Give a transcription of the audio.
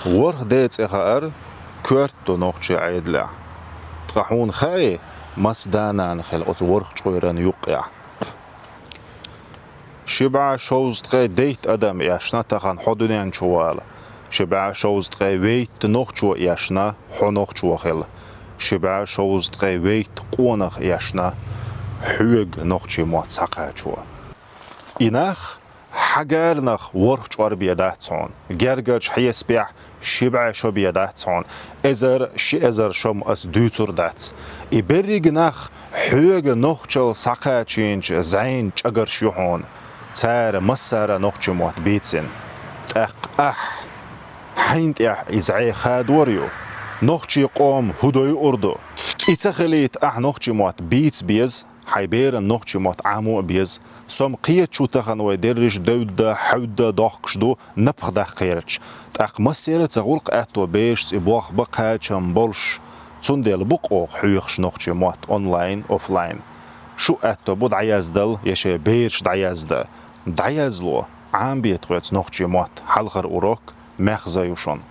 ورخ ديت إخار كورتو نوخشي عيدلا تقحون خاي مسدانا خلقت ورخ شويران يقع شبع شوز تقي ديت أدم ياشنا تخان حدونين شوال شبع شوز تقي ويت نوخشو ياشنا حنوخشو خل شبع شوز تقي ويت قونخ ياشنا حوغ نوخشي موات ساقا شو إناخ حجرنخ ورخ شوار بيداتون جرجرش حيس بيع شبع شو بيداتون ازر شم اس دوتور دات إبرجنخ حوغ نوخشل ساقا تشينج زين شجر شيحون تار مسار نوخشي موات بيتسن تق حينت إزعي خادوريو نوخشي قوم هدوي أردو إتخليت نوخشي موات بيتس بيز حيبير نوخشي موات عامو بيز سوم قيت شو تخن ويدرج دودة حودة داخش دو نبخ ده قيرتش تق مسيرة تغولق أتو بيش إبواخ بقهاتشم بولش تندل بقوخ حيوخش نوخشي موات أونلاين أوفلاين شو أتو بود عيازدل يشي بيرش دعيازده دعيازلو عام بيتغويت نوخشي موات حلغر أوروك مخزا يوشون